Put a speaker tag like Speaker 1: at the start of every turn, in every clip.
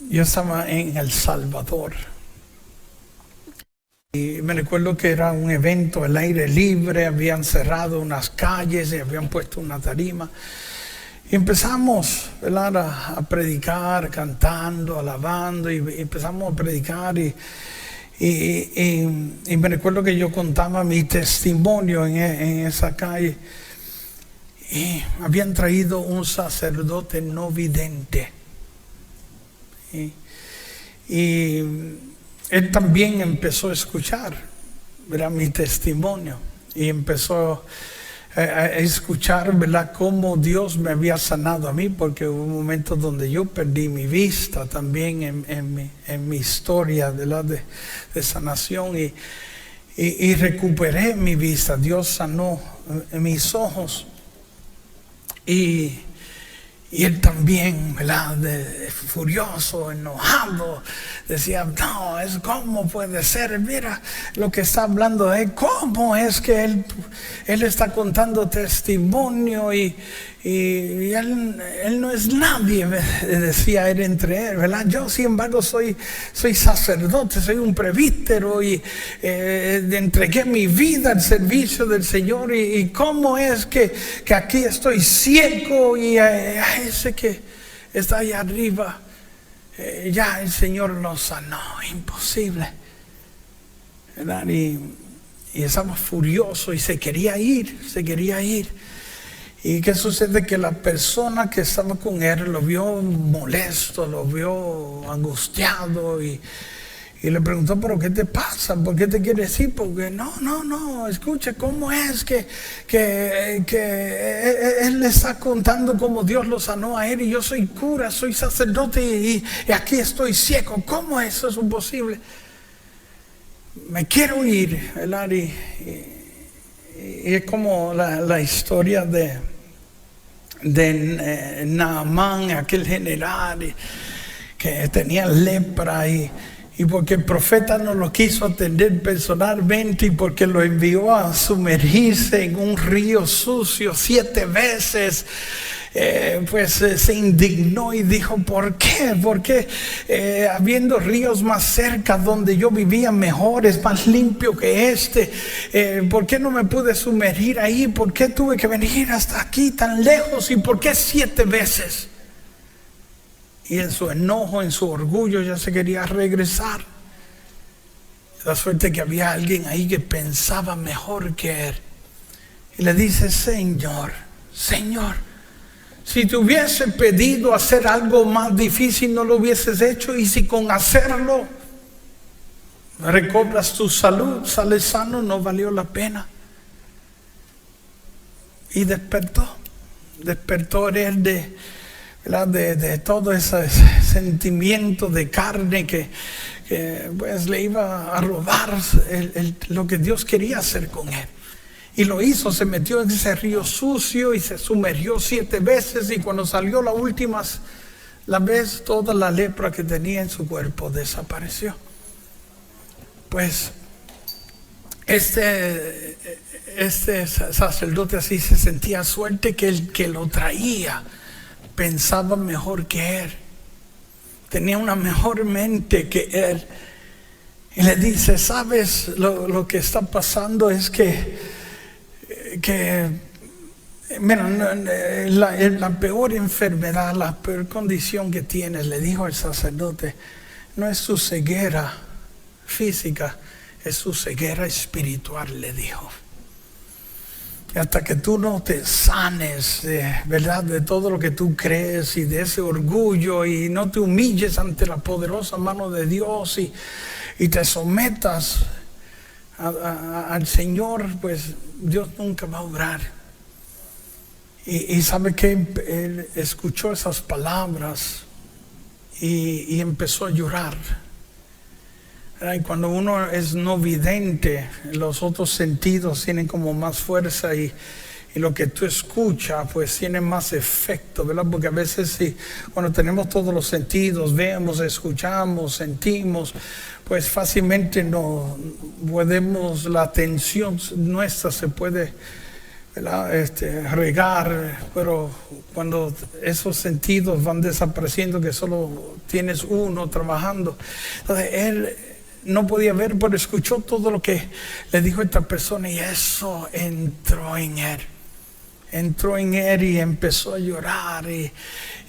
Speaker 1: yo estaba en El Salvador y me recuerdo que era un evento al aire libre, habían cerrado unas calles y habían puesto una tarima. Y empezamos, ¿verdad?, a predicar, cantando, alabando, y empezamos a predicar y me recuerdo que yo contaba mi testimonio en esa calle. Y habían traído un sacerdote no vidente. Y él también empezó a escuchar, ¿verdad?, mi testimonio. Y empezó a escuchar, ¿verdad?, cómo Dios me había sanado a mí, porque hubo momentos donde yo perdí mi vista también en mi historia, ¿verdad?, de sanación. Y recuperé mi vista. Dios sanó mis ojos. Y él también, ¿verdad?, furioso, enojado, decía, no, ¿cómo puede ser? Mira lo que está hablando de él, ¿cómo es que él está contando testimonio y él no es nadie? Decía él entre él, ¿verdad? Yo, sin embargo, soy sacerdote, soy un presbítero y entregué mi vida al servicio del Señor y ¿cómo es que aquí estoy ciego y ese que está allá arriba, ya el Señor lo sanó? Imposible, ¿verdad? Y estaba furioso y se quería ir. ¿Y qué sucede? Que la persona que estaba con él lo vio molesto, lo vio angustiado y le preguntó, ¿pero qué te pasa? ¿Por qué te quieres ir? Porque no, escuche, ¿cómo es que él le está contando cómo Dios lo sanó a él y yo soy cura, soy sacerdote y aquí estoy ciego? ¿Cómo eso es posible? Me quiero ir, ¿verdad? Y es como la historia de Naamán, aquel general que tenía lepra y porque el profeta no lo quiso atender personalmente y porque lo envió a sumergirse en un río sucio 7 veces, pues se indignó y dijo, ¿por qué? Porque habiendo ríos más cerca donde yo vivía mejores, más limpio que ¿por qué no me pude sumergir ahí? ¿Por qué tuve que venir hasta aquí tan lejos? ¿Y por qué 7 veces? Y en su enojo, en su orgullo, ya se quería regresar. La suerte que había alguien ahí que pensaba mejor que él. Y le dice, Señor, si te hubiese pedido hacer algo más difícil, no lo hubieses hecho. Y si con hacerlo recobras tu salud, sales sano, no valió la pena. Y despertó él de todo ese sentimiento de carne que pues le iba a robar lo que Dios quería hacer con él. Y lo hizo, se metió en ese río sucio y se sumergió 7 veces y cuando salió la vez, toda la lepra que tenía en su cuerpo desapareció. Pues este sacerdote así se sentía suerte que el que lo traía pensaba mejor que él, tenía una mejor mente que él. Y le dice, ¿sabes? Lo que está pasando es que mira, la peor enfermedad, la peor condición que tienes, le dijo el sacerdote, no es su ceguera física, es su ceguera espiritual, le dijo. Y hasta que tú no te sanes, ¿verdad?, de todo lo que tú crees y de ese orgullo y no te humilles ante la poderosa mano de Dios y te sometas al Señor, pues Dios nunca va a obrar. Y sabe que él escuchó esas palabras y empezó a llorar. Y cuando uno es no vidente, los otros sentidos tienen como más fuerza y lo que tú escuchas pues tiene más efecto, ¿verdad? Porque a veces cuando tenemos todos los sentidos, vemos, escuchamos, sentimos, pues fácilmente la atención nuestra se puede ¿verdad? Regar, pero cuando esos sentidos van desapareciendo, que solo tienes uno trabajando, entonces él no podía ver, pero escuchó todo lo que le dijo esta persona y eso entró en él. Entró en él y empezó a llorar y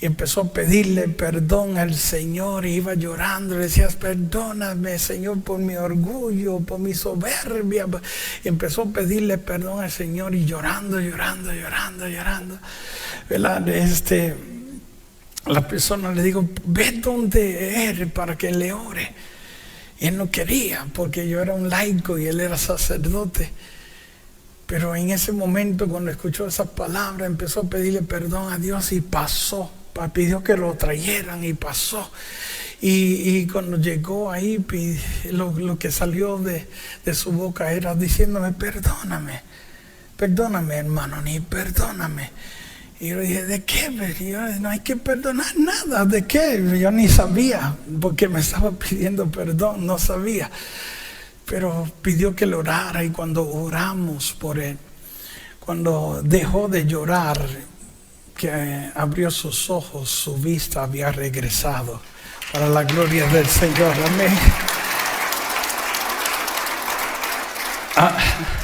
Speaker 1: empezó a pedirle perdón al Señor y iba llorando. Le decías, perdóname, Señor, por mi orgullo, por mi soberbia. Y empezó a pedirle perdón al Señor y llorando. ¿Verdad? La persona le dijo, ve donde él para que le ore. Y él no quería, porque yo era un laico y él era sacerdote. Pero en ese momento, cuando escuchó esas palabras, empezó a pedirle perdón a Dios y pasó. Pidió que lo trajeran y pasó. Y cuando llegó ahí, lo que salió de su boca era diciéndome, perdóname, hermano, ni perdóname. Y yo le dije, ¿de qué? Yo, no hay que perdonar nada. ¿De qué? Yo ni sabía, porque me estaba pidiendo perdón, no sabía. Pero pidió que le orara, y cuando oramos por él, cuando dejó de llorar, que abrió sus ojos, su vista había regresado, para la gloria del Señor. Amén.